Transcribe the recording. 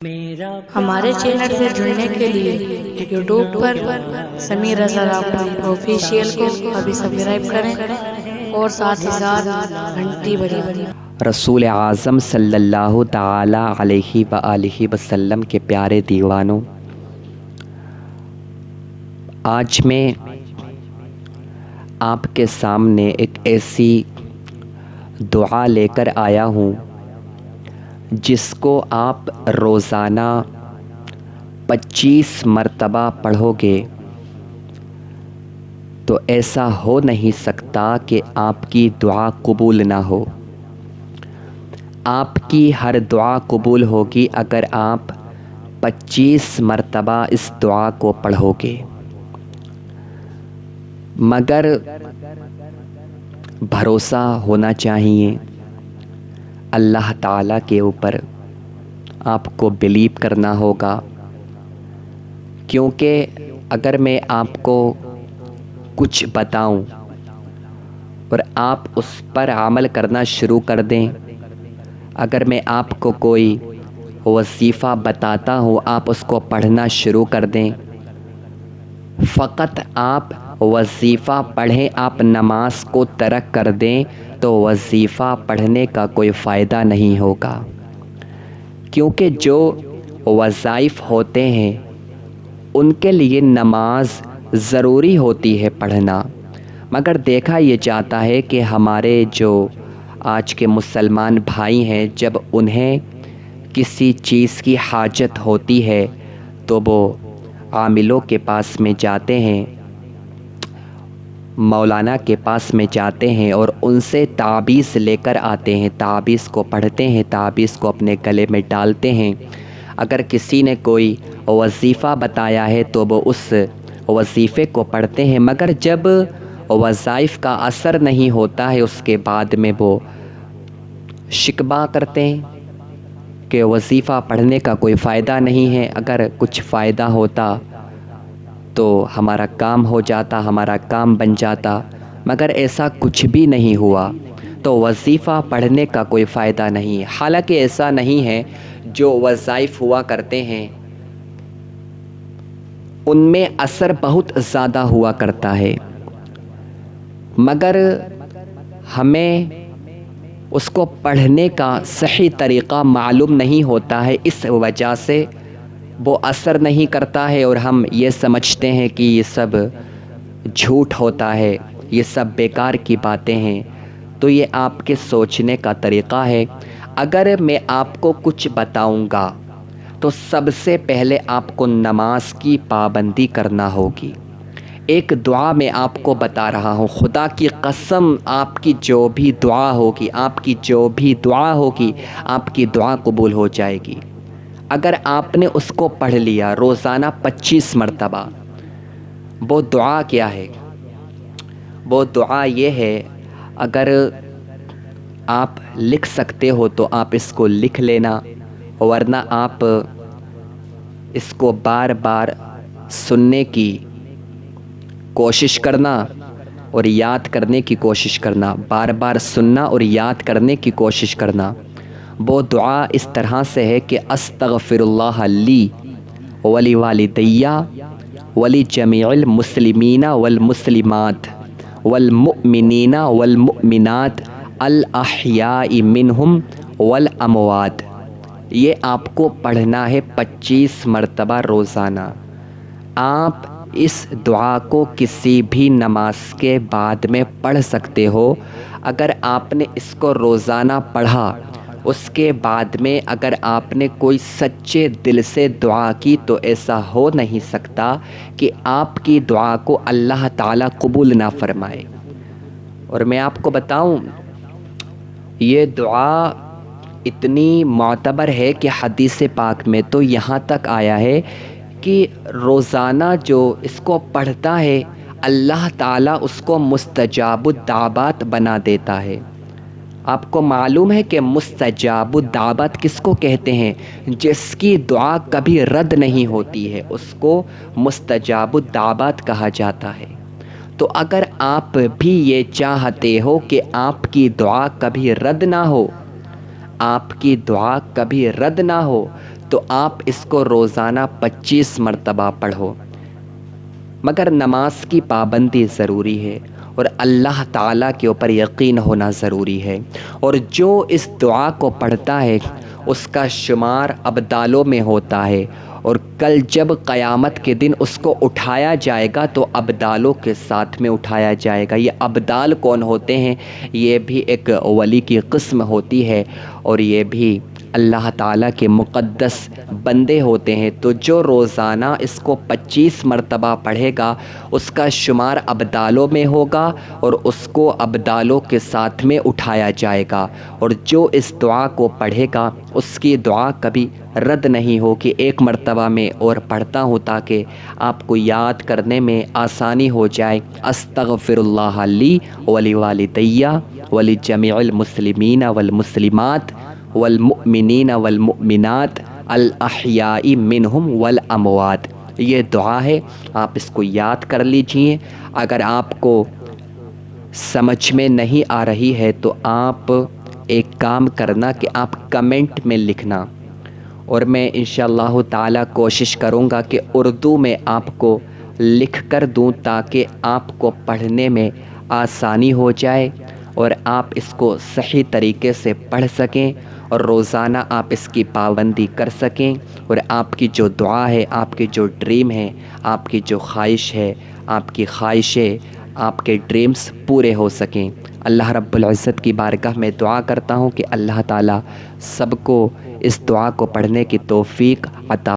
ہمارے چینل سے جڑنے کے لیے یوٹیوب پر سمیر رضا راپوری آفیشیل کو ابھی سبسکرائب کریں اور ساتھ ہی ساتھ گھنٹی بجائیں۔ رسول اعظم صلی اللہ تعالی علیہ وآلہ وسلم کے پیارے دیوانوں، آج میں آپ کے سامنے ایک ایسی دعا لے کر آیا ہوں جس کو آپ روزانہ 25 مرتبہ پڑھو گے تو ایسا ہو نہیں سکتا کہ آپ کی دعا قبول نہ ہو۔ آپ کی ہر دعا قبول ہوگی اگر آپ 25 مرتبہ اس دعا کو پڑھو گے، مگر بھروسہ ہونا چاہیے اللہ تعالیٰ کے اوپر، آپ کو بلیو کرنا ہوگا، کیونکہ اگر میں آپ کو کچھ بتاؤں اور آپ اس پر عمل کرنا شروع کر دیں، اگر میں آپ کو کوئی وظیفہ بتاتا ہوں آپ اس کو پڑھنا شروع کر دیں، فقط آپ وظیفہ پڑھیں، آپ نماز کو ترک کر دیں تو وظیفہ پڑھنے کا کوئی فائدہ نہیں ہوگا، کیونکہ جو وظائف ہوتے ہیں ان کے لیے نماز ضروری ہوتی ہے پڑھنا، مگر دیکھا یہ جاتا ہے کہ ہمارے جو آج کے مسلمان بھائی ہیں، جب انہیں کسی چیز کی حاجت ہوتی ہے تو وہ عاملوں کے پاس میں جاتے ہیں، مولانا کے پاس میں جاتے ہیں اور ان سے تعویذ لے کر آتے ہیں، تعویذ کو پڑھتے ہیں، تعویذ کو اپنے گلے میں ڈالتے ہیں۔ اگر کسی نے کوئی وظیفہ بتایا ہے تو وہ اس وظیفے کو پڑھتے ہیں، مگر جب وظائف کا اثر نہیں ہوتا ہے اس کے بعد میں وہ شکوہ کرتے ہیں کہ وظیفہ پڑھنے کا کوئی فائدہ نہیں ہے، اگر کچھ فائدہ ہوتا تو ہمارا کام ہو جاتا، ہمارا کام بن جاتا، مگر ایسا کچھ بھی نہیں ہوا، تو وظیفہ پڑھنے کا کوئی فائدہ نہیں ہے۔ حالانکہ ایسا نہیں ہے، جو وظائف ہوا کرتے ہیں ان میں اثر بہت زیادہ ہوا کرتا ہے، مگر ہمیں اس کو پڑھنے کا صحیح طریقہ معلوم نہیں ہوتا ہے، اس وجہ سے وہ اثر نہیں کرتا ہے اور ہم یہ سمجھتے ہیں کہ یہ سب جھوٹ ہوتا ہے، یہ سب بیکار کی باتیں ہیں۔ تو یہ آپ کے سوچنے کا طریقہ ہے۔ اگر میں آپ کو کچھ بتاؤں گا تو سب سے پہلے آپ کو نماز کی پابندی کرنا ہوگی۔ ایک دعا میں آپ کو بتا رہا ہوں، خدا کی قسم آپ کی جو بھی دعا ہوگی، آپ کی جو بھی دعا ہوگی، آپ کی دعا قبول ہو جائے گی اگر آپ نے اس کو پڑھ لیا روزانہ 25 مرتبہ۔ وہ دعا کیا ہے؟ وہ دعا یہ ہے، اگر آپ لکھ سکتے ہو تو آپ اس کو لکھ لینا، ورنہ آپ اس کو بار بار سننے کی کوشش کرنا اور یاد کرنے کی کوشش کرنا، بار بار سننا اور یاد کرنے کی کوشش کرنا۔ وہ دعا اس طرح سے ہے کہ استغفر اللہ لی ولی والدی ولی جمیع المسلمین والمسلمات والمؤمنین والمؤمنات الاحیاء منہم والاموات۔ یہ آپ کو پڑھنا ہے 25 مرتبہ روزانہ۔ آپ اس دعا کو کسی بھی نماز کے بعد میں پڑھ سکتے ہو۔ اگر آپ نے اس کو روزانہ پڑھا، اس کے بعد میں اگر آپ نے کوئی سچے دل سے دعا کی تو ایسا ہو نہیں سکتا کہ آپ کی دعا کو اللہ تعالیٰ قبول نہ فرمائے۔ اور میں آپ کو بتاؤں، یہ دعا اتنی معتبر ہے کہ حدیث پاک میں تو یہاں تک آیا ہے کہ روزانہ جو اس کو پڑھتا ہے اللہ تعالیٰ اس کو مستجاب الدعوات بنا دیتا ہے۔ آپ کو معلوم ہے کہ مستجاب الدعوات کس کو کہتے ہیں؟ جس کی دعا کبھی رد نہیں ہوتی ہے اس کو مستجاب الدعوات کہا جاتا ہے۔ تو اگر آپ بھی یہ چاہتے ہو کہ آپ کی دعا کبھی رد نہ ہو، آپ کی دعا کبھی رد نہ ہو، تو آپ اس کو روزانہ 25 مرتبہ پڑھو۔ مگر نماز کی پابندی ضروری ہے اور اللہ تعالیٰ کے اوپر یقین ہونا ضروری ہے، اور جو اس دعا کو پڑھتا ہے اس کا شمار ابدالوں میں ہوتا ہے، اور کل جب قیامت کے دن اس کو اٹھایا جائے گا تو ابدالوں کے ساتھ میں اٹھایا جائے گا۔ یہ ابدال کون ہوتے ہیں؟ یہ بھی ایک ولی کی قسم ہوتی ہے، اور یہ بھی اللہ تعالیٰ کے مقدس بندے ہوتے ہیں۔ تو جو روزانہ اس کو 25 مرتبہ پڑھے گا اس کا شمار ابدالوں میں ہوگا، اور اس کو ابدالوں کے ساتھ میں اٹھایا جائے گا، اور جو اس دعا کو پڑھے گا اس کی دعا کبھی رد نہیں ہوگی۔ ایک مرتبہ میں اور پڑھتا ہوں تاکہ آپ کو یاد کرنے میں آسانی ہو جائے۔ استغفر اللہ لی ولوالدی ولجمیع المسلمین والمسلمات والمؤمنین والمؤمنات الاحیاء منہم والاموات۔ یہ دعا ہے، آپ اس کو یاد کر لیجئے۔ اگر آپ کو سمجھ میں نہیں آ رہی ہے تو آپ ایک کام کرنا کہ آپ کمنٹ میں لکھنا، اور میں انشاءاللہ تعالی کوشش کروں گا کہ اردو میں آپ کو لکھ کر دوں تاکہ آپ کو پڑھنے میں آسانی ہو جائے اور آپ اس کو صحیح طریقے سے پڑھ سکیں، اور روزانہ آپ اس کی پابندی کر سکیں، اور آپ کی جو دعا ہے، آپ کی جو ڈریم ہے، آپ کی جو خواہش ہے، آپ کی خواہشیں، آپ کے ڈریمز پورے ہو سکیں۔ اللہ رب العزت کی بارگاہ میں دعا کرتا ہوں کہ اللہ تعالیٰ سب کو اس دعا کو پڑھنے کی توفیق عطا